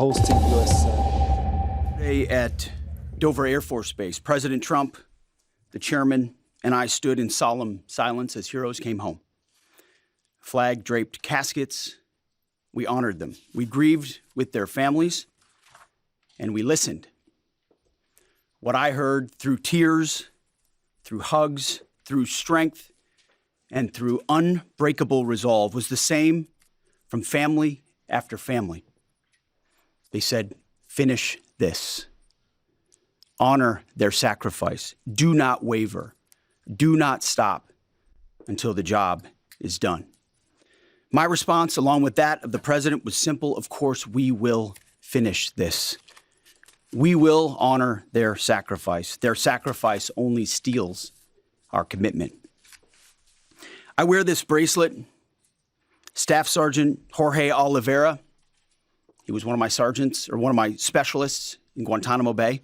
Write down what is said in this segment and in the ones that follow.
hosting U.S. Today at Dover Air Force Base, President Trump, the chairman, and I stood in solemn silence as heroes came home. Flag-draped caskets, we honored them. We grieved with their families, and we listened. What I heard through tears, through hugs, through strength, and through unbreakable resolve was the same from family after family. They said, finish this. Honor their sacrifice. Do not waver. Do not stop until the job is done. My response, along with that of the president, was simple. Of course, we will finish this. We will honor their sacrifice. Their sacrifice only steals our commitment. I wear this bracelet. Staff Sergeant Jorge Oliveira, he was one of my sergeants, or one of my specialists in Guantanamo Bay.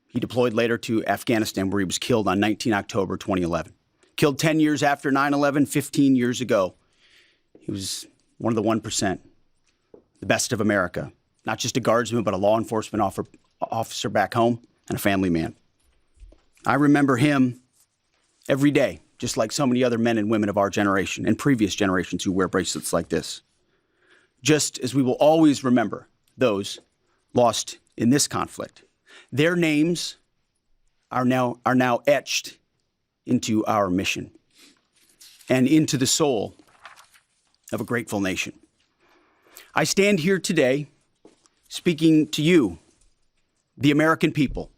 He deployed later to Afghanistan, where he was killed on 19 October 2011. Killed 10 years after 9/11, 15 years ago. He was one of the 1%, the best of America. Not just a guardsman, but a law enforcement officer back home and a family man. I remember him every day, just like so many other men and women of our generation and previous generations who wear bracelets like this. Just as we will always remember those lost in this conflict. Their names are now etched into our mission and into the soul of a grateful nation. I stand here today speaking to you, the American people,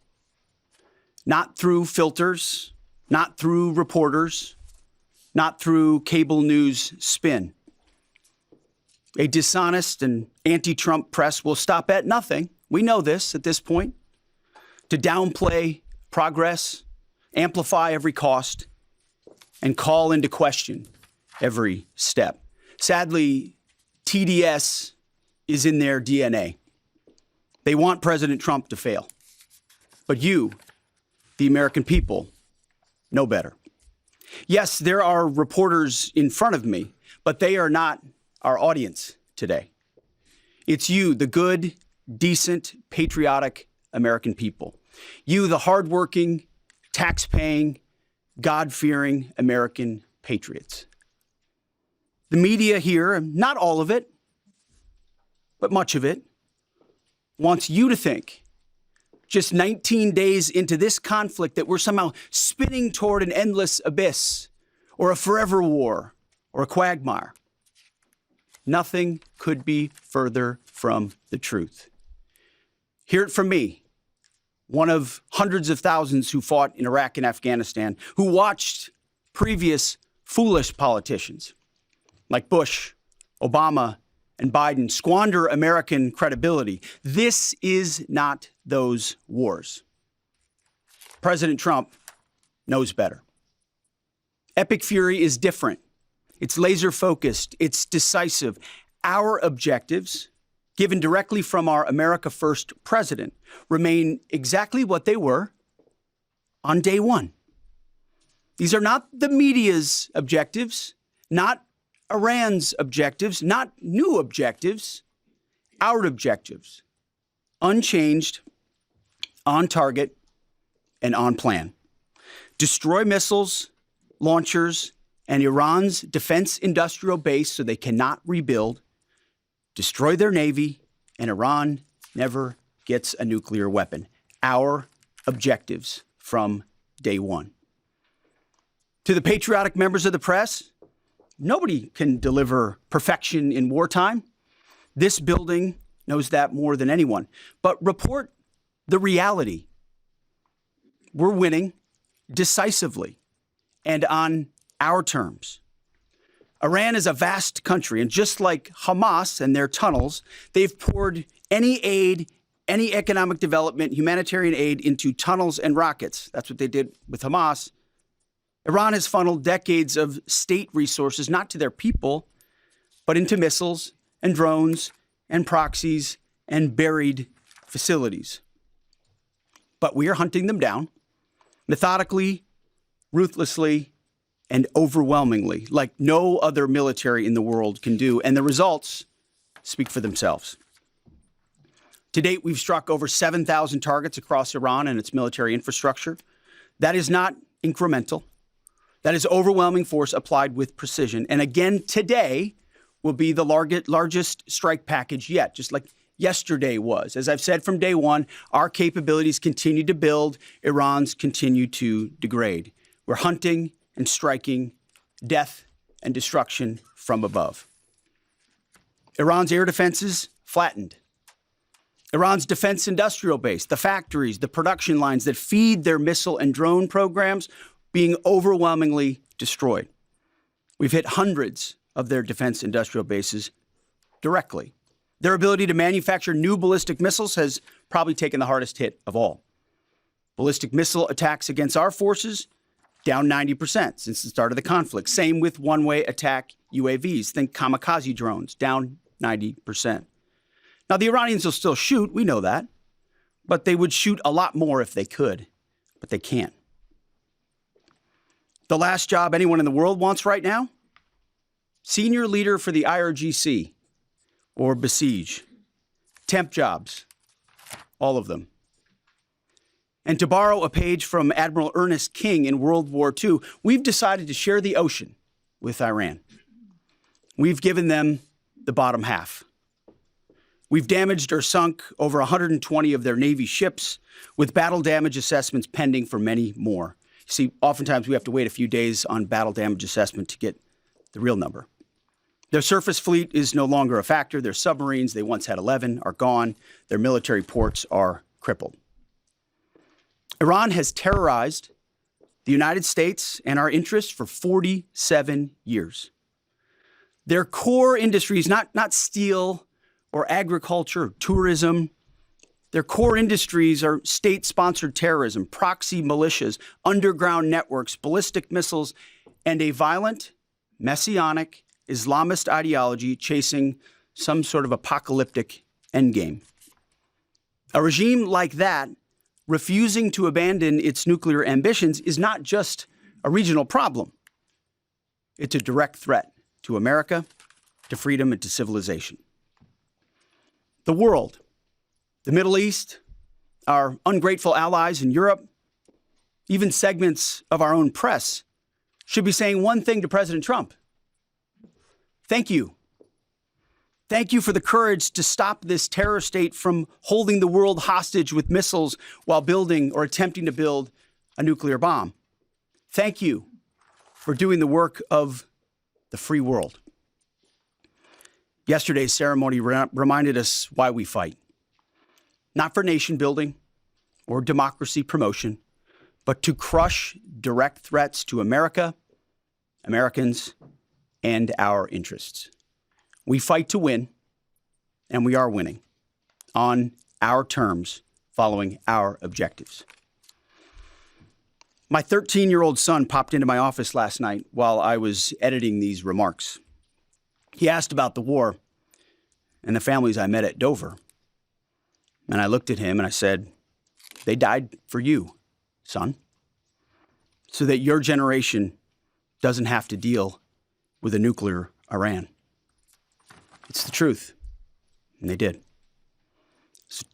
not through filters, not through reporters, not through cable news spin. A dishonest and anti-Trump press will stop at nothing. We know this at this point. To downplay progress, amplify every cost, and call into question every step. Sadly, TDS is in their DNA. They want President Trump to fail. But you, the American people, know better. Yes, there are reporters in front of me, but they are not our audience today. It's you, the good, decent, patriotic American people. You, the hardworking, tax-paying, God-fearing American patriots. The media here, not all of it, but much of it, wants you to think, just 19 days into this conflict, that we're somehow spinning toward an endless abyss or a forever war or a quagmire. Nothing could be further from the truth. Hear it from me, one of hundreds of thousands who fought in Iraq and Afghanistan, who watched previous foolish politicians like Bush, Obama, and Biden squander American credibility. This is not those wars. President Trump knows better. Epic fury is different. It's laser focused. It's decisive. Our objectives, given directly from our America First president, remain exactly what they were on day one. These are not the media's objectives, not Iran's objectives, not new objectives, our objectives. Unchanged, on target, and on plan. Destroy missiles, launchers, and Iran's defense industrial base so they cannot rebuild, destroy their navy, and Iran never gets a nuclear weapon. Our objectives from day one. To the patriotic members of the press, nobody can deliver perfection in wartime. This building knows that more than anyone. But report the reality. We're winning decisively and on our terms. Iran is a vast country, and just like Hamas and their tunnels, they've poured any aid, any economic development, humanitarian aid into tunnels and rockets. That's what they did with Hamas. Iran has funneled decades of state resources, not to their people, but into missiles and drones and proxies and buried facilities. But we are hunting them down methodically, ruthlessly, and overwhelmingly, like no other military in the world can do. And the results speak for themselves. To date, we've struck over 7,000 targets across Iran and its military infrastructure. That is not incremental. That is overwhelming force applied with precision. And again, today will be the largest strike package yet, just like yesterday was. As I've said from day one, our capabilities continue to build, Iran's continue to degrade. We're hunting and striking death and destruction from above. Iran's air defenses flattened. Iran's defense industrial base, the factories, the production lines that feed their missile and drone programs, being overwhelmingly destroyed. We've hit hundreds of their defense industrial bases directly. Their ability to manufacture new ballistic missiles has probably taken the hardest hit of all. Ballistic missile attacks against our forces, down 90% since the start of the conflict. Same with one-way attack UAVs. Think kamikaze drones, down 90%. Now, the Iranians will still shoot, we know that, but they would shoot a lot more if they could, but they can't. The last job anyone in the world wants right now? Senior leader for the IRGC or besiege. Temp jobs, all of them. And to borrow a page from Admiral Ernest King in World War II, we've decided to share the ocean with Iran. We've given them the bottom half. We've damaged or sunk over 120 of their Navy ships, with battle damage assessments pending for many more. You see, oftentimes we have to wait a few days on battle damage assessment to get the real number. Their surface fleet is no longer a factor. Their submarines, they once had 11, are gone. Their military ports are crippled. Iran has terrorized the United States and our interests for 47 years. Their core industries, not steel or agriculture, or tourism, their core industries are state-sponsored terrorism, proxy militias, underground networks, ballistic missiles, and a violent, messianic, Islamist ideology chasing some sort of apocalyptic endgame. A regime like that, refusing to abandon its nuclear ambitions, is not just a regional problem. It's a direct threat to America, to freedom, and to civilization. The world, the Middle East, our ungrateful allies in Europe, even segments of our own press should be saying one thing to President Trump. Thank you. Thank you for the courage to stop this terror state from holding the world hostage with missiles while building or attempting to build a nuclear bomb. Thank you for doing the work of the free world. Yesterday's ceremony reminded us why we fight. Not for nation building or democracy promotion, but to crush direct threats to America, Americans, and our interests. We fight to win, and we are winning on our terms, following our objectives. My 13-year-old son popped into my office last night while I was editing these remarks. He asked about the war and the families I met at Dover. And I looked at him and I said, they died for you, son, so that your generation doesn't have to deal with a nuclear Iran. It's the truth. And they did.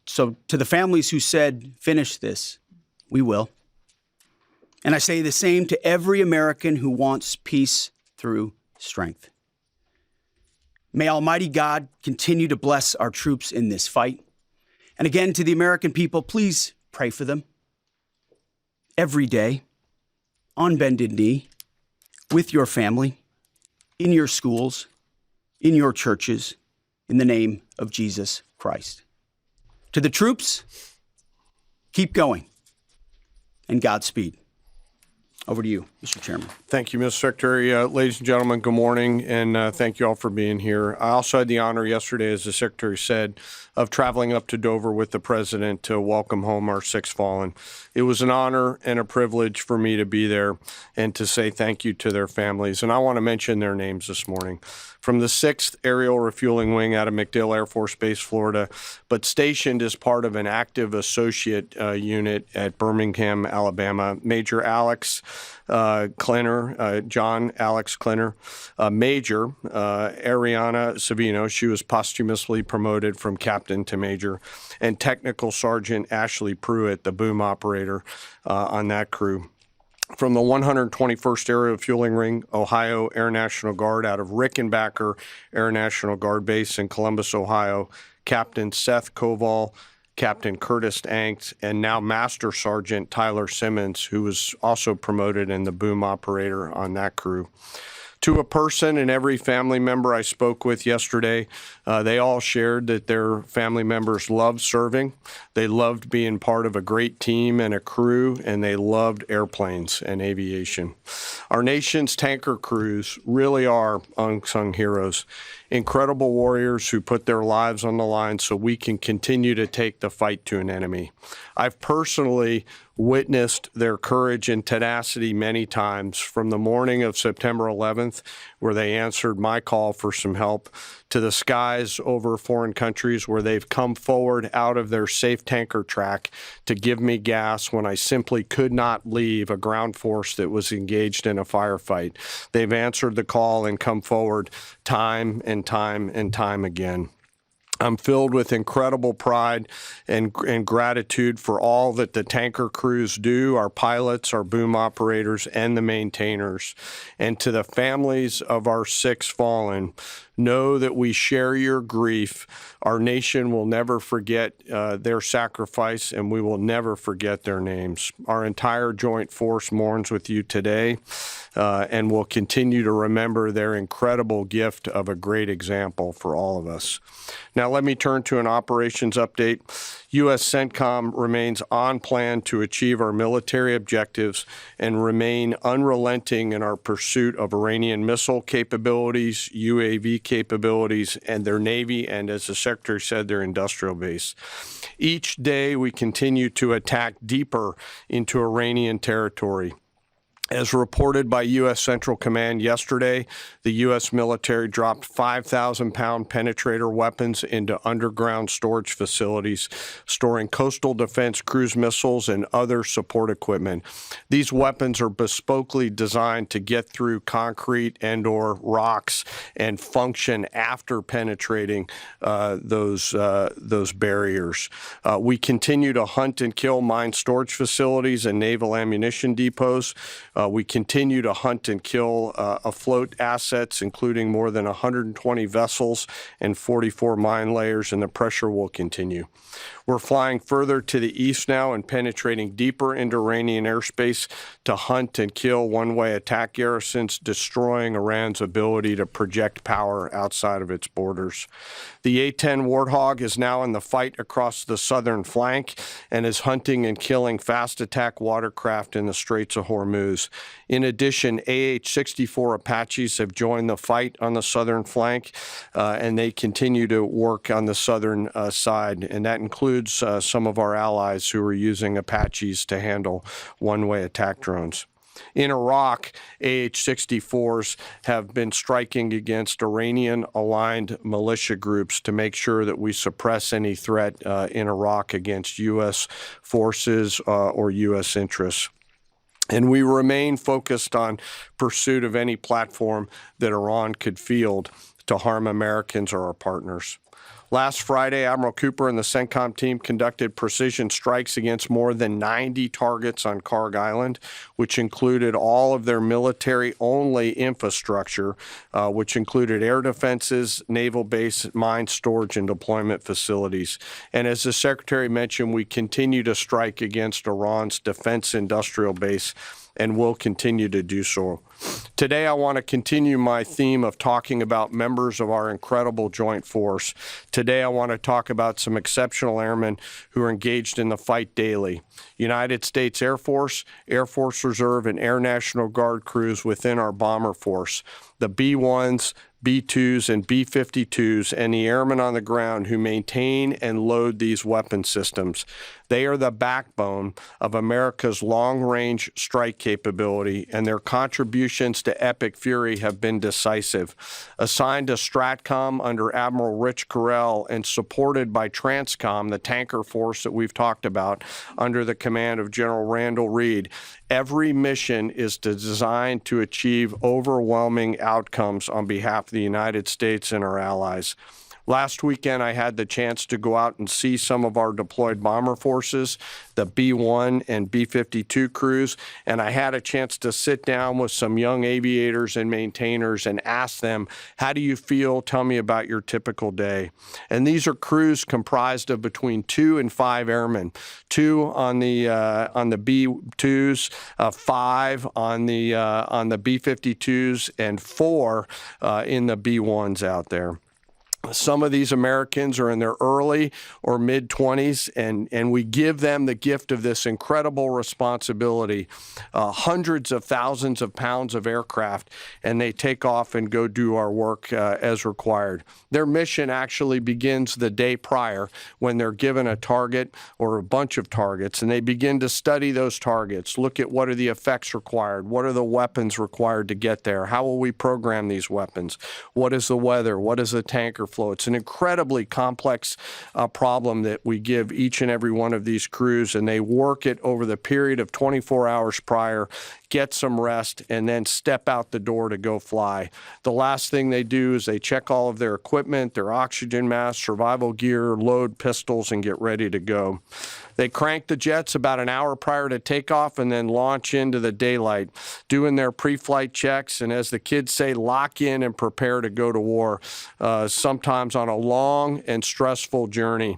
So to the families who said, finish this, we will. And I say the same to every American who wants peace through strength. May Almighty God continue to bless our troops in this fight. And again, to the American people, please pray for them every day, on bended knee, with your family, in your schools, in your churches, in the name of Jesus Christ. To the troops, keep going, and Godspeed. Over to you, Mr. Chairman. Thank you, Mr. Secretary. Ladies and gentlemen, good morning, and thank you all for being here. I also had the honor yesterday, as the Secretary said, of traveling up to Dover with the President to welcome home our 6 fallen. It was an honor and a privilege for me to be there and to say thank you to their families. And I want to mention their names this morning. From the 6th Aerial Refueling Wing out of MacDill Air Force Base, Florida, but stationed as part of an active associate unit at Birmingham, Alabama, Major Alex Klinner, John Alex Klinner, Major Ariana Savino. She was posthumously promoted from captain to major, and Technical Sergeant Ashley Pruitt, the boom operator on that crew. From the 121st Aerial Fueling Ring, Ohio Air National Guard out of Rickenbacker Air National Guard Base in Columbus, Ohio, Captain Seth Koval, Captain Curtis Anks, and now Master Sergeant Tyler Simmons, who was also promoted in the boom operator on that crew. To a person and every family member I spoke with yesterday, they all shared that their family members loved serving, they loved being part of a great team and a crew, and they loved airplanes and aviation. Our nation's tanker crews really are unsung heroes, incredible warriors who put their lives on the line so we can continue to take the fight to an enemy. I've personally witnessed their courage and tenacity many times, from the morning of September 11th, where they answered my call for some help, to the skies over foreign countries where they've come forward out of their safe tanker track to give me gas when I simply could not leave a ground force that was engaged in a firefight. They've answered the call and come forward time and time and time again. I'm filled with incredible pride and gratitude for all that the tanker crews do, our pilots, our boom operators, and the maintainers. And to the families of our 6 fallen, know that we share your grief. Our nation will never forget their sacrifice, and we will never forget their names. Our entire joint force mourns with you today, and will continue to remember their incredible gift of a great example for all of us. Now let me turn to an operations update. U.S. CENTCOM remains on plan to achieve our military objectives and remain unrelenting in our pursuit of Iranian missile capabilities, UAV capabilities, and their Navy, and as the Secretary said, their industrial base. Each day we continue to attack deeper into Iranian territory. As reported by U.S. Central Command yesterday, the U.S. military dropped 5,000-pound penetrator weapons into underground storage facilities, storing coastal defense cruise missiles and other support equipment. These weapons are bespokely designed to get through concrete and/or rocks and function after penetrating those barriers. We continue to hunt and kill mine storage facilities and naval ammunition depots. We continue to hunt and kill afloat assets, including more than 120 vessels and 44 mine layers, and the pressure will continue. We're flying further to the east now and penetrating deeper into Iranian airspace to hunt and kill one-way attack garrisons, destroying Iran's ability to project power outside of its borders. The A-10 Warthog is now in the fight across the southern flank and is hunting and killing fast attack watercraft in the Straits of Hormuz. In addition, AH-64 Apaches have joined the fight on the southern flank, and they continue to work on the southern side, and that includes some of our allies who are using Apaches to handle one-way attack drones. In Iraq, AH-64s have been striking against Iranian-aligned militia groups to make sure that we suppress any threat in Iraq against U.S. forces or U.S. interests. And we remain focused on pursuit of any platform that Iran could field to harm Americans or our partners. Last Friday, Admiral Cooper and the CENTCOM team conducted precision strikes against more than 90 targets on Karg Island, which included all of their military-only infrastructure, which included air defenses, naval base, mine storage, and deployment facilities. And as the Secretary mentioned, we continue to strike against Iran's defense industrial base and will continue to do so. Today, I want to continue my theme of talking about members of our incredible joint force. Today, I want to talk about some exceptional airmen who are engaged in the fight daily. United States Air Force, Air Force Reserve, and Air National Guard crews within our bomber force. The B-1s, B-2s and B-52s, and the airmen on the ground who maintain and load these weapon systems. They are the backbone of America's long-range strike capability, and their contributions to Epic Fury have been decisive. Assigned to STRATCOM under Admiral Rich Correll and supported by TRANSCOM, the tanker force that we've talked about, under the command of General Randall Reed, every mission is designed to achieve overwhelming outcomes on behalf of the United States and our allies. Last weekend, I had the chance to go out and see some of our deployed bomber forces, the B-1 and B-52 crews, and I had a chance to sit down with some young aviators and maintainers and ask them, how do you feel? Tell me about your typical day. And these are crews comprised of between 2 and 5 airmen, 2 on the B-2s, 5 on the B-52s, and 4 in the B-1s out there. Some of these Americans are in their early or mid-20s, and we give them the gift of this incredible responsibility, hundreds of thousands of pounds of aircraft, and they take off and go do our work as required. Their mission actually begins the day prior when they're given a target or a bunch of targets, and they begin to study those targets, look at what are the effects required, what are the weapons required to get there, how will we program these weapons, what is the weather, what is the tanker flow. It's an incredibly complex problem that we give each and every one of these crews, and they work it over the period of 24 hours prior, get some rest, and then step out the door to go fly. The last thing they do is they check all of their equipment, their oxygen mask, survival gear, load pistols, and get ready to go. They crank the jets about an hour prior to takeoff and then launch into the daylight, doing their pre-flight checks, and as the kids say, lock in and prepare to go to war, sometimes on a long and stressful journey.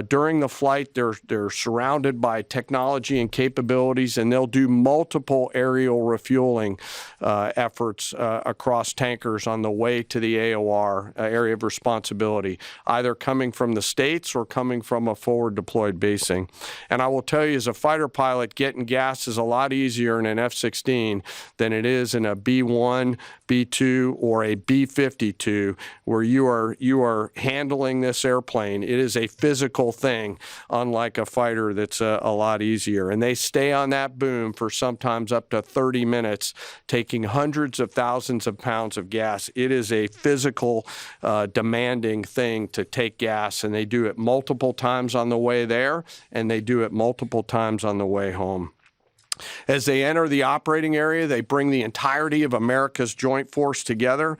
During the flight, they're surrounded by technology and capabilities, and they'll do multiple aerial refueling efforts across tankers on the way to the AOR, area of responsibility, either coming from the States or coming from a forward deployed basing. And I will tell you, as a fighter pilot, getting gas is a lot easier in an F-16 than it is in a B-1, B-2, or a B-52, where you are handling this airplane. It is a physical thing, unlike a fighter that's a lot easier. And they stay on that boom for sometimes up to 30 minutes, taking hundreds of thousands of pounds of gas. It is a physical, demanding thing to take gas, and they do it multiple times on the way there, and they do it multiple times on the way home. As they enter the operating area, they bring the entirety of America's joint force together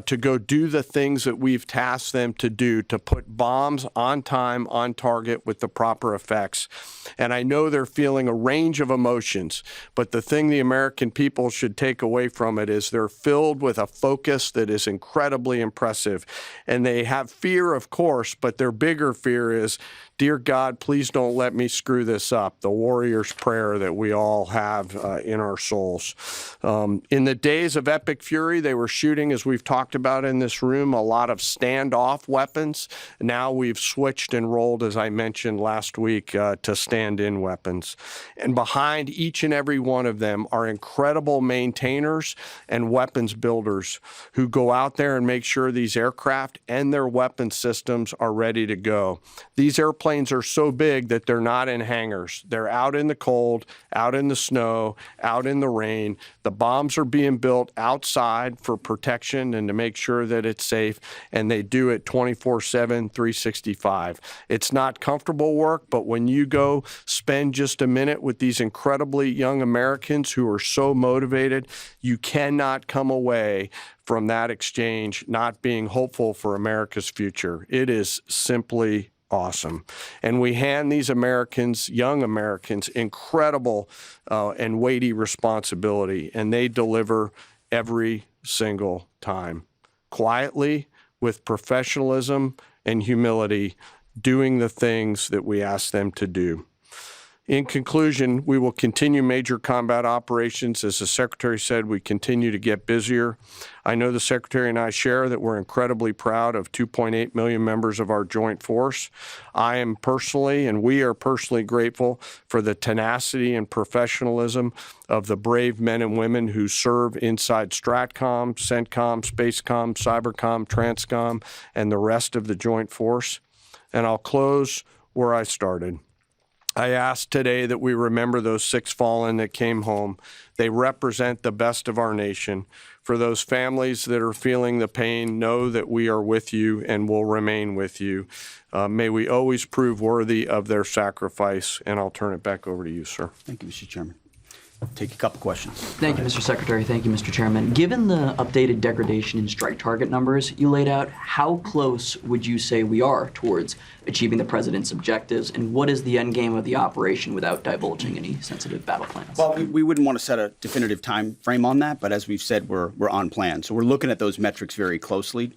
to go do the things that we've tasked them to do, to put bombs on time, on target, with the proper effects. And I know they're feeling a range of emotions, but the thing the American people should take away from it is they're filled with a focus that is incredibly impressive. And they have fear, of course, but their bigger fear is, dear God, please don't let me screw this up, the warrior's prayer that we all have in our souls. In the days of Epic Fury, they were shooting, as we've talked about in this room, a lot of standoff weapons. Now we've switched and rolled, as I mentioned last week, to stand-in weapons. And behind each and every one of them are incredible maintainers and weapons builders who go out there and make sure these aircraft and their weapon systems are ready to go. These airplanes are so big that they're not in hangars. They're out in the cold, out in the snow, out in the rain. The bombs are being built outside for protection and to make sure that it's safe, and they do it 24/7, 365. It's not comfortable work, but when you go spend just a minute with these incredibly young Americans who are so motivated, you cannot come away from that exchange not being hopeful for America's future. It is simply awesome. And we hand these Americans, young Americans, incredible and weighty responsibility, and they deliver every single time. Quietly, with professionalism and humility, doing the things that we ask them to do. In conclusion, we will continue major combat operations. As the Secretary said, we continue to get busier. I know the Secretary and I share that we're incredibly proud of 2.8 million members of our joint force. I am personally, and we are personally grateful for the tenacity and professionalism of the brave men and women who serve inside STRATCOM, CENTCOM, SPACECOM, CYBERCOM, TRANSCOM, and the rest of the joint force. And I'll close where I started. I ask today that we remember those 6 fallen that came home. They represent the best of our nation. For those families that are feeling the pain, know that we are with you and will remain with you. May we always prove worthy of their sacrifice. And I'll turn it back over to you, sir. Thank you, Mr. Chairman. Take a couple questions. Thank you, Mr. Secretary. Thank you, Mr. Chairman. Given the updated degradation in strike target numbers you laid out, how close would you say we are towards achieving the President's objectives, and what is the end game of the operation without divulging any sensitive battle plans? Well, we wouldn't want to set a definitive time frame on that, but as we've said, we're on plan. So we're looking at those metrics very closely,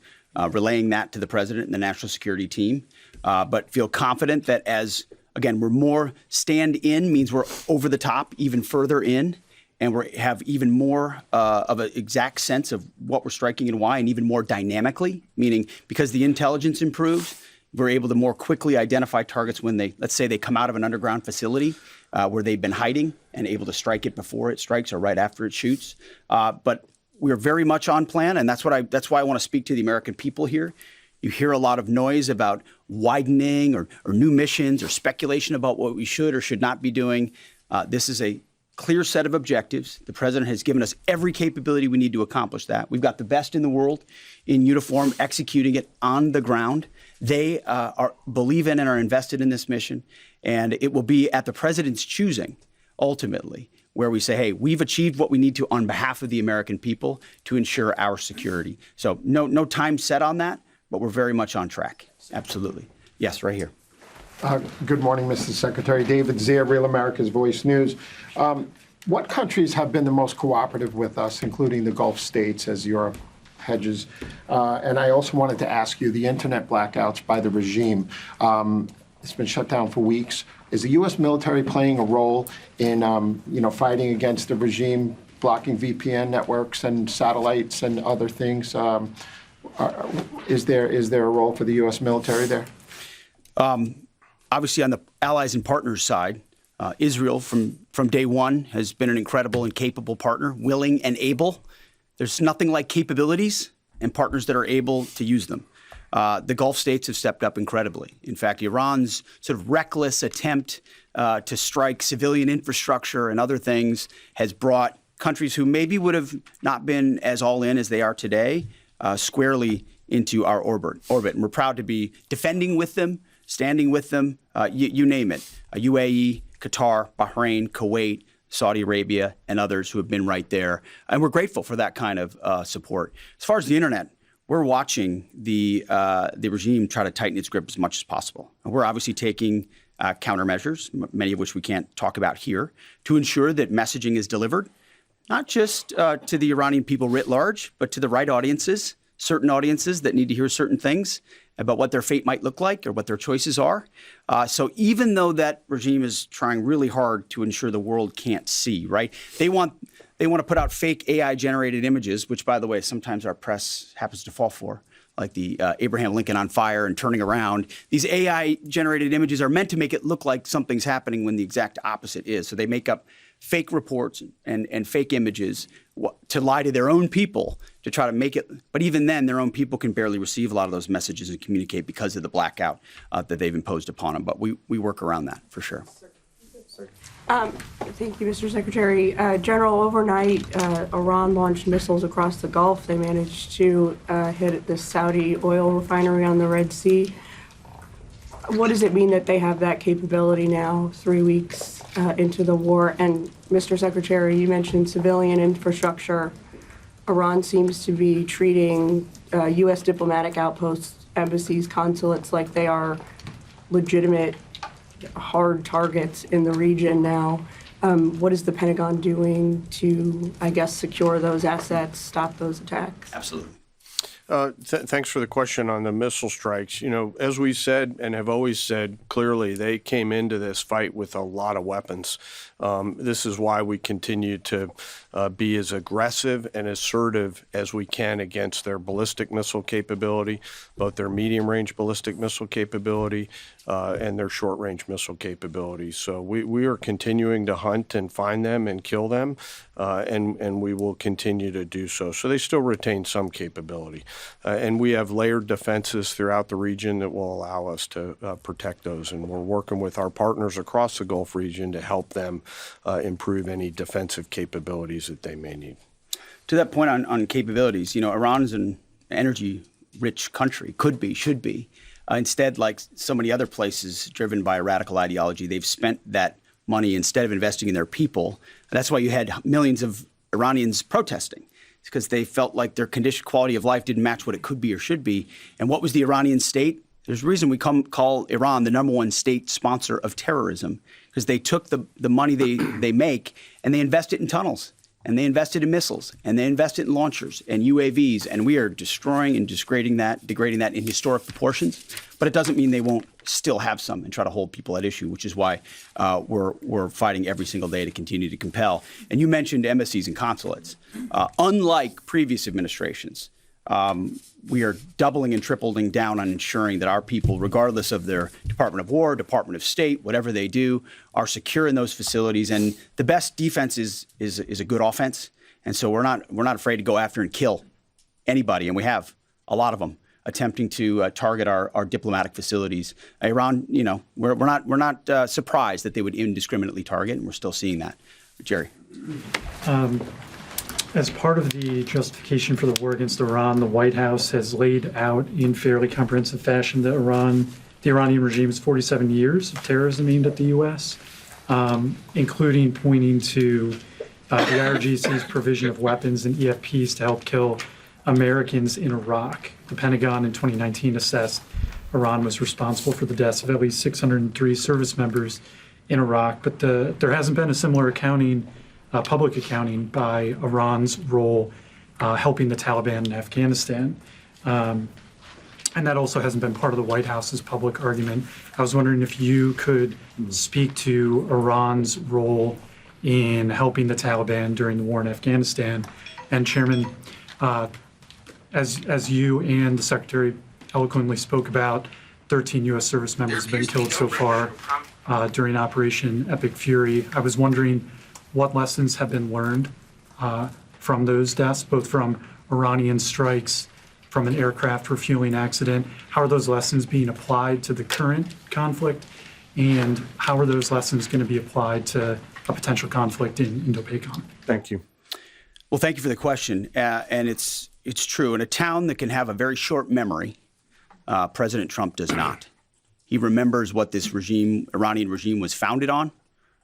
relaying that to the President and the National Security Team, but feel confident that as again, we're more stand in means we're over the top, even further in, and we have even more of an exact sense of what we're striking and why, and even more dynamically, meaning because the intelligence improves, we're able to more quickly identify targets when they, let's say they come out of an underground facility where they've been hiding and able to strike it before it strikes or right after it shoots. But we're very much on plan, and that's why I want to speak to the American people here. You hear a lot of noise about widening or new missions or speculation about what we should or should not be doing. This is a clear set of objectives. The President has given us every capability we need to accomplish that. We've got the best in the world in uniform executing it on the ground. They believe in and are invested in this mission. And it will be at the President's choosing, ultimately, where we say, hey, we've achieved what we need to on behalf of the American people to ensure our security. So no time set on that. But we're very much on track. Absolutely. Yes, right here. Good morning, Mr. Secretary. David Zier, Real America's Voice News. What countries have been the most cooperative with us, including the Gulf states, as Europe hedges? And I also wanted to ask you, the internet blackouts by the regime, it's been shut down for weeks. Is the U.S. military playing a role in fighting against the regime, blocking VPN networks and satellites and other things? Is there a role for the U.S. military there? Obviously, on the allies and partners side, Israel from day one has been an incredible and capable partner, willing and able. There's nothing like capabilities and partners that are able to use them. The Gulf states have stepped up incredibly. In fact, Iran's sort of reckless attempt to strike civilian infrastructure and other things has brought countries who maybe would have not been as all in as they are today squarely into our orbit. And we're proud to be defending with them, standing with them, you name it. UAE, Qatar, Bahrain, Kuwait, Saudi Arabia, and others who have been right there. And we're grateful for that kind of support. As far as the internet, we're watching the regime try to tighten its grip as much as possible. And we're obviously taking countermeasures, many of which we can't talk about here, to ensure that messaging is delivered, not just to the Iranian people writ large, but to the right audiences, certain audiences that need to hear certain things about what their fate might look like or what their choices are. So even though that regime is trying really hard to ensure the world can't see, right? They want to put out fake AI-generated images, which, by the way, sometimes our press happens to fall for, like the Abraham Lincoln on fire and turning around. These AI-generated images are meant to make it look like something's happening when the exact opposite is. So they make up fake reports and fake images to lie to their own people to try to make it. But even then, their own people can barely receive a lot of those messages and communicate because of the blackout that they've imposed upon them. But we work around that for sure. Thank you, Mr. Secretary. General, overnight, Iran launched missiles across the Gulf. They managed to hit the Saudi oil refinery on the Red Sea. What does it mean that they have that capability now, 3 weeks into the war? And Mr. Secretary, you mentioned civilian infrastructure. Iran seems to be treating U.S. diplomatic outposts, embassies, consulates like they are legitimate, hard targets in the region now. What is the Pentagon doing to, I guess, secure those assets, stop those attacks? Absolutely. Thanks for the question on the missile strikes. You know, as we said and have always said clearly, they came into this fight with a lot of weapons. This is why we continue to be as aggressive and assertive as we can against their ballistic missile capability, both their medium-range ballistic missile capability and their short-range missile capability. So we are continuing to hunt and find them and kill them, and we will continue to do so. So they still retain some capability. And we have layered defenses throughout the region that will allow us to protect those. And we're working with our partners across the Gulf region to help them improve any defensive capabilities that they may need. To that point on capabilities, you know, Iran is an energy-rich country, could be, should be. Instead, like so many other places driven by a radical ideology, they've spent that money instead of investing in their people. That's why you had millions of Iranians protesting. It's because they felt like their quality of life didn't match what it could be or should be. And what was the Iranian state? There's a reason we call Iran the #1 state sponsor of terrorism, because they took the money they make and they invest it in tunnels, and they invested in missiles, and they invested in launchers and UAVs, and we are destroying and degrading that in historic proportions. But it doesn't mean they won't still have some and try to hold people at issue, which is why we're fighting every single day to continue to compel. And you mentioned embassies and consulates. Unlike previous administrations, we are doubling and tripling down on ensuring that our people, regardless of their Department of War, Department of State, whatever they do, are secure in those facilities. And the best defense is a good offense. And so we're not afraid to go after and kill anybody, and we have a lot of them attempting to target our diplomatic facilities. Iran, you know, we're not surprised that they would indiscriminately target, and we're still seeing that. Jerry. As part of the justification for the war against Iran, the White House has laid out in fairly comprehensive fashion that the Iranian regime's 47 years of terrorism aimed at the U.S., including pointing to the IRGC's provision of weapons and EFPs to help kill Americans in Iraq. The Pentagon in 2019 assessed Iran was responsible for the deaths of at least 603 service members in Iraq, but there hasn't been a similar public accounting by Iran's role helping the Taliban in Afghanistan. And that also hasn't been part of the White House's public argument. I was wondering if you could speak to Iran's role in helping the Taliban during the war in Afghanistan. And Chairman, as you and the Secretary eloquently spoke about, 13 U.S. service members have been killed so far during Operation Epic Fury. I was wondering what lessons have been learned from those deaths, both from Iranian strikes, from an aircraft refueling accident. How are those lessons being applied to the current conflict? And how are those lessons going to be applied to a potential conflict in Indo-Pacific? Thank you. Well, thank you for the question. And it's true. In a town that can have a very short memory, President Trump does not. He remembers what this Iranian regime was founded on,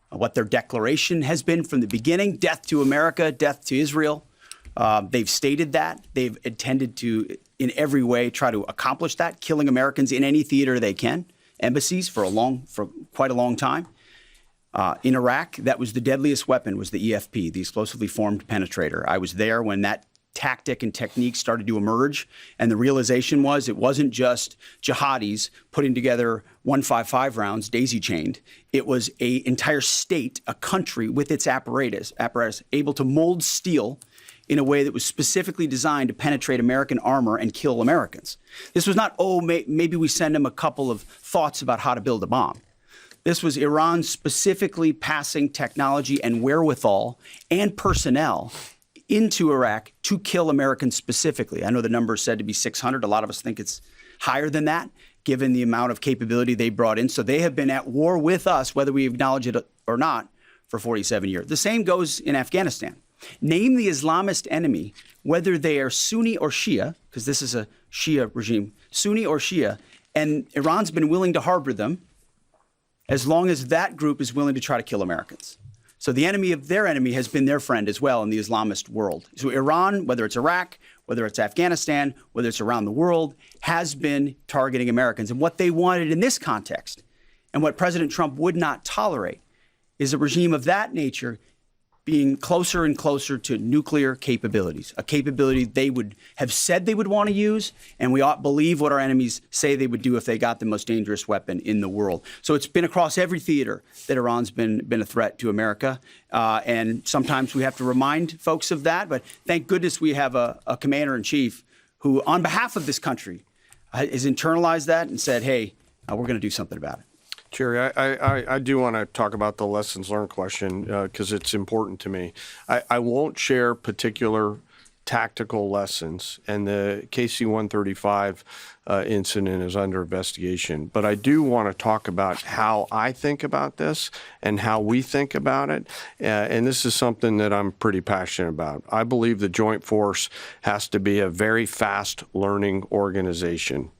what their declaration has been from the beginning: death to America, death to Israel. They've stated that. They've intended to, in every way, try to accomplish that, killing Americans in any theater they can, embassies for quite a long time. In Iraq, that was the deadliest weapon, was the EFP, the explosively formed penetrator. I was there when that tactic and technique started to emerge, and the realization was it wasn't just jihadis putting together 155 rounds daisy-chained. It was an entire state, a country with its apparatus able to mold steel in a way that was specifically designed to penetrate American armor and kill Americans. This was not, maybe we send them a couple of thoughts about how to build a bomb. This was Iran specifically passing technology and wherewithal and personnel into Iraq to kill Americans specifically. I know the number is said to be 600. A lot of us think it's higher than that, given the amount of capability they brought in. So they have been at war with us, whether we acknowledge it or not, for 47 years. The same goes in Afghanistan. Name the Islamist enemy, whether they are Sunni or Shia, because this is a Shia regime, Sunni or Shia, and Iran's been willing to harbor them as long as that group is willing to try to kill Americans. So the enemy of their enemy has been their friend as well in the Islamist world. So Iran, whether it's Iraq, whether it's Afghanistan, whether it's around the world, has been targeting Americans. And what they wanted in this context, and what President Trump would not tolerate, is a regime of that nature being closer and closer to nuclear capabilities, a capability they would have said they would want to use, and we ought to believe what our enemies say they would do if they got the most dangerous weapon in the world. So it's been across every theater that Iran's been a threat to America, and sometimes we have to remind folks of that, but thank goodness we have a commander-in-chief who, on behalf of this country, has internalized that and said, hey, we're going to do something about it. Jerry, I do want to talk about the lessons learned question because it's important to me. I won't share particular tactical lessons, and the KC-135 incident is under investigation. But I do want to talk about how I think about this and how we think about it. And this is something that I'm pretty passionate about. I believe the Joint Force has to be a very fast learning organization.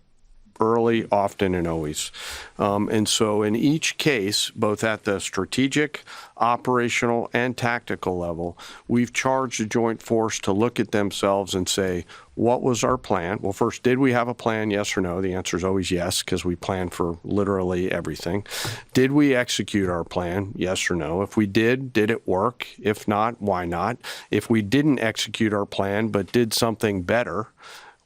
Early, often, and always. And so in each case, both at the strategic, operational, and tactical level, we've charged the Joint Force to look at themselves and say, what was our plan? Well, first, did we have a plan, yes or no? The answer is always yes, because we plan for literally everything. Did we execute our plan, yes or no? If we did it work? If not, why not? If we didn't execute our plan but did something better,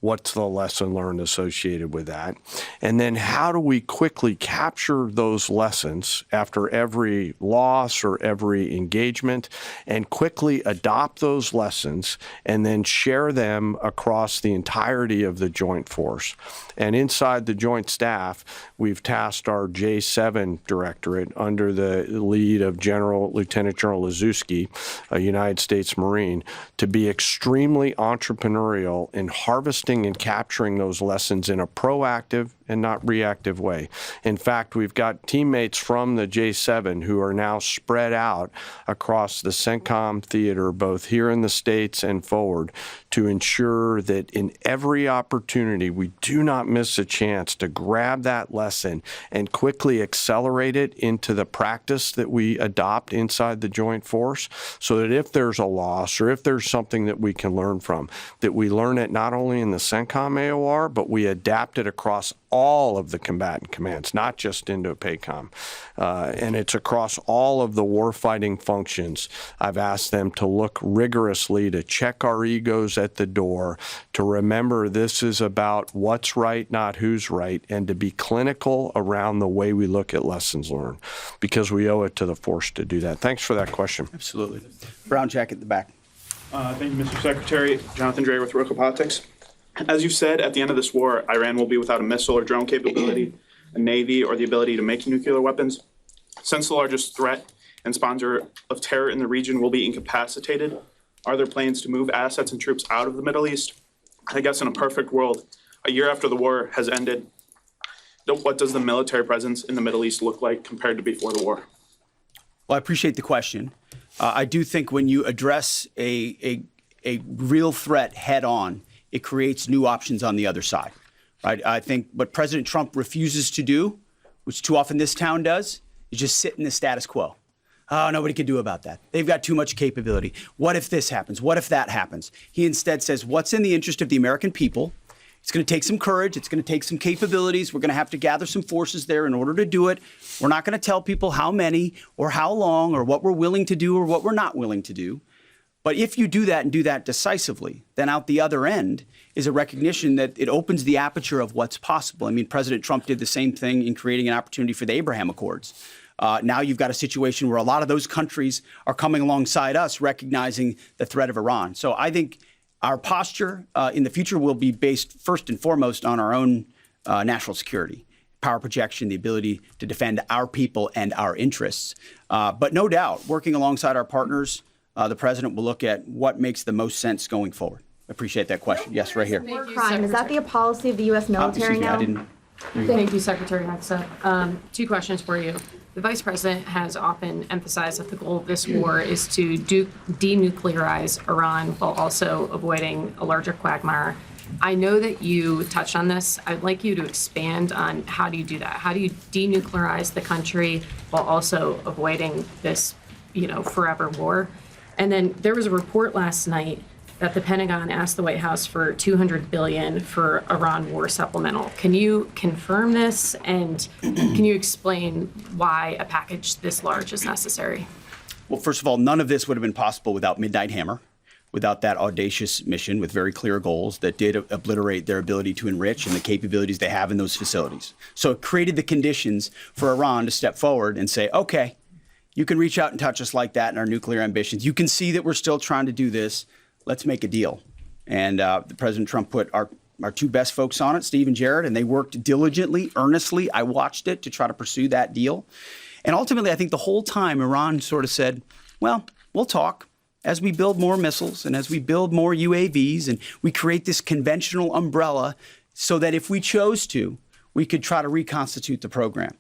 what's the lesson learned associated with that? And then how do we quickly capture those lessons after every loss or every engagement and quickly adopt those lessons and then share them across the entirety of the Joint Force? And inside the Joint Staff, we've tasked our J7 Directorate under the lead of Lieutenant General Lazewski, a United States Marine, to be extremely entrepreneurial in harvesting and capturing those lessons in a proactive and not reactive way. In fact, we've got teammates from the J7 who are now spread out across the CENTCOM theater, both here in the States and forward, to ensure that in every opportunity we do not miss a chance to grab that lesson and quickly accelerate it into the practice that we adopt inside the Joint Force, so that if there's a loss or if there's something that we can learn from, that we learn it not only in the CENTCOM AOR, but we adapt it across all of the combatant commands, not just Indo-PACOM. And it's across all of the warfighting functions. I've asked them to look rigorously, to check our egos at the door, to remember this is about what's right, not who's right, and to be clinical around the way we look at lessons learned, because we owe it to the force to do that. Thanks for that question. Absolutely. Brown jacket at the back. Thank you, Mr. Secretary. Jonathan Dre with Roca Politics. As you said, at the end of this war, Iran will be without a missile or drone capability, a navy, or the ability to make nuclear weapons. Since the largest threat and sponsor of terror in the region will be incapacitated, are there plans to move assets and troops out of the Middle East? I guess in a perfect world, a year after the war has ended, what does the military presence in the Middle East look like compared to before the war? Well, I appreciate the question. I do think when you address a real threat head on, it creates new options on the other side, right? I think what President Trump refuses to do, which too often this town does, is just sit in the status quo. Oh, nobody can do about that. They've got too much capability. What if this happens? What if that happens? He instead says, what's in the interest of the American people? It's going to take some courage. It's going to take some capabilities. We're going to have to gather some forces there in order to do it. We're not going to tell people how many or how long or what we're willing to do or what we're not willing to do. But if you do that and do that decisively, then out the other end is a recognition that it opens the aperture of what's possible. I mean, President Trump did the same thing in creating an opportunity for the Abraham Accords. Now you've got a situation where a lot of those countries are coming alongside us, recognizing the threat of Iran. So I think our posture in the future will be based first and foremost on our own national security, power projection, the ability to defend our people and our interests. But no doubt, working alongside our partners, the president will look at what makes the most sense going forward. I appreciate that question. Yes, right here. War crime, is that the policy of the U.S. military Excuse me, now? I didn't. Thank you, Secretary Hegseth. Two questions for you. The Vice President has often emphasized that the goal of this war is to denuclearize Iran while also avoiding a larger quagmire. I know that you touched on this. I'd like you to expand on how do you do that? How do you denuclearize the country while also avoiding this, forever war? And then there was a report last night that the Pentagon asked the White House for $200 billion for Iran war supplemental. Can you confirm this, and can you explain why a package this large is necessary? Well, first of all, none of this would have been possible without Midnight Hammer, without that audacious mission with very clear goals that did obliterate their ability to enrich and the capabilities they have in those facilities. So it created the conditions for Iran to step forward and say, okay, you can reach out and touch us like that in our nuclear ambitions. You can see that we're still trying to do this. Let's make a deal. And President Trump put our two best folks on it, Steve and Jared, and they worked diligently, earnestly. I watched it to try to pursue that deal. And ultimately, I think the whole time Iran sort of said, well, we'll talk. As we build more missiles and as we build more UAVs and we create this conventional umbrella so that if we chose to, we could try to reconstitute the program.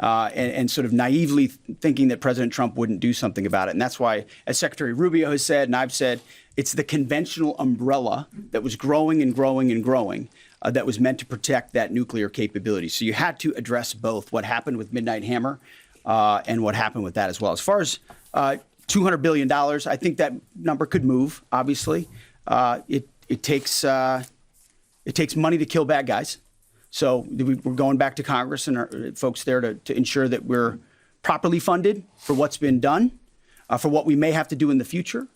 And sort of naively thinking that President Trump wouldn't do something about it. And that's why, as Secretary Rubio has said, and I've said, it's the conventional umbrella that was growing and growing and growing that was meant to protect that nuclear capability. So you had to address both what happened with Midnight Hammer and what happened with that as well. As far as $200 billion, I think that number could move, obviously. It takes money to kill bad guys. So we're going back to Congress and our folks there to ensure that we're properly funded for what's been done, for what we may have to do in the future,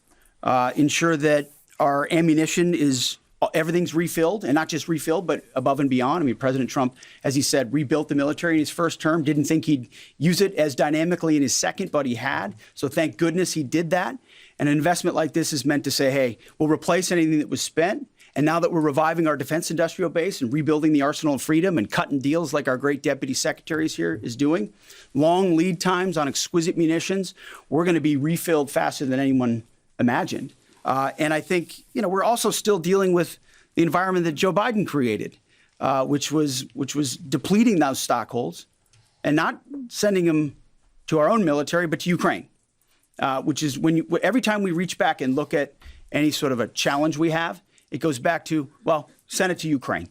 ensure that our ammunition is, everything's refilled, and not just refilled, but above and beyond. I mean, President Trump, as he said, rebuilt the military in his first term, didn't think he'd use it as dynamically in his second, but he had. So thank goodness he did that. And an investment like this is meant to say, hey, we'll replace anything that was spent. And now that we're reviving our defense industrial base and rebuilding the arsenal of freedom and cutting deals like our great deputy secretaries here is doing, long lead times on exquisite munitions, we're going to be refilled faster than anyone imagined. And I think, we're also still dealing with the environment that Joe Biden created, which was depleting those stockholds and not sending them to our own military, but to Ukraine, which is every time we reach back and look at any sort of a challenge we have, it goes back to, well, send it to Ukraine.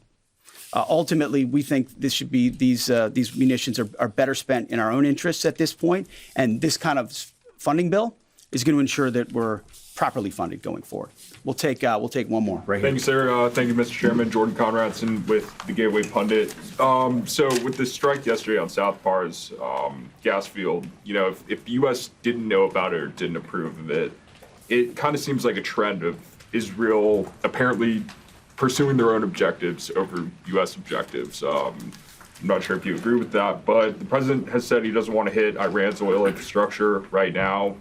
Ultimately, we think this should be these munitions are better spent in our own interests at this point, and this kind of funding bill is going to ensure that we're properly funded going forward. We'll take one more right here. Thank you, sir. Thank you, Mr. Chairman. Jordan Conradson with the Gateway Pundit. So with the strike yesterday on South Pars gas field, if the U.S. didn't know about it or didn't approve of it, it kind of seems like a trend of Israel apparently pursuing their own objectives over U.S. objectives. I'm not sure if you agree with that, but the president has said he doesn't want to hit Iran's oil infrastructure right now.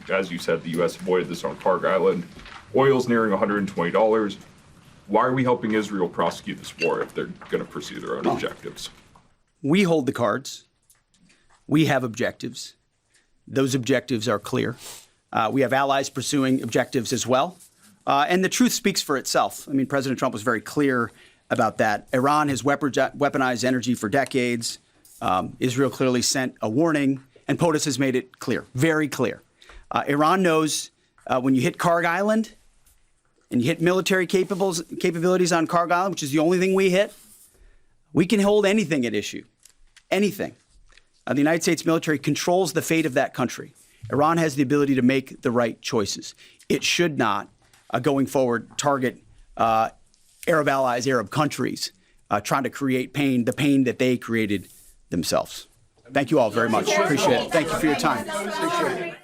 As you said, the U.S. avoided this on Park Island. Oil's nearing $120. Why are we helping Israel prosecute this war if they're going to pursue their own objectives? We hold the cards. We have objectives. Those objectives are clear. We have allies pursuing objectives as well. And the truth speaks for itself. I mean, President Trump was very clear about that. Iran has weaponized energy for decades. Israel clearly sent a warning, and POTUS has made it clear, very clear. Iran knows when you hit Karg Island and you hit military capabilities on Karg Island, which is the only thing we hit, we can hold anything at issue, anything. The United States military controls the fate of that country. Iran has the ability to make the right choices. It should not, going forward, target Arab allies, Arab countries, trying to create pain, the pain that they created themselves. Thank you all very much. Appreciate it. Thank you for your time. Appreciate it.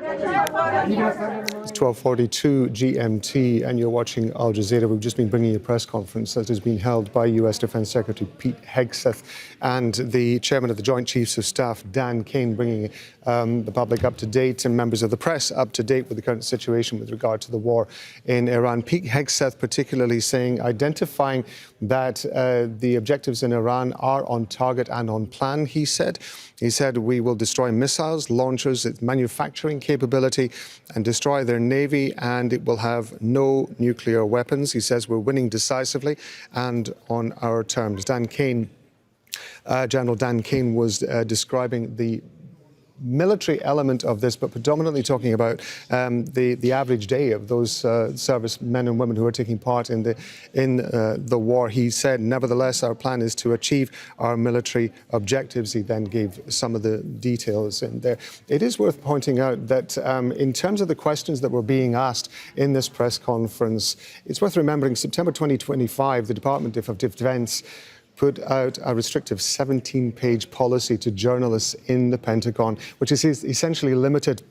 It's 12:42 GMT, and you're watching Al Jazeera. We've just been bringing you a press conference that has been held by U.S. Defense Secretary Pete Hegseth and the chairman of the Joint Chiefs of Staff, Dan Caine, bringing the public up to date and members of the press up to date with the current situation with regard to the war in Iran. Pete Hegseth particularly identifying that the objectives in Iran are on target and on plan, he said. He said, we will destroy missiles, launchers, its manufacturing capability, and destroy their navy, and it will have no nuclear weapons. He says we're winning decisively and on our terms. General Dan Caine was describing the military element of this, but predominantly talking about the average day of those service men and women who are taking part in the war. He said, nevertheless, our plan is to achieve our military objectives. He then gave some of the details in there. It is worth pointing out that in terms of the questions that were being asked in this press conference, it's worth remembering September 2025, the Department of Defense put out a restrictive 17-page policy to journalists in the Pentagon, which is essentially limited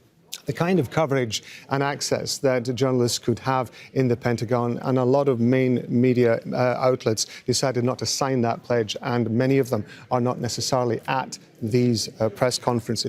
the kind of coverage and access that journalists could have in the Pentagon. And a lot of main media outlets decided not to sign that pledge, and many of them are not necessarily at these press conferences.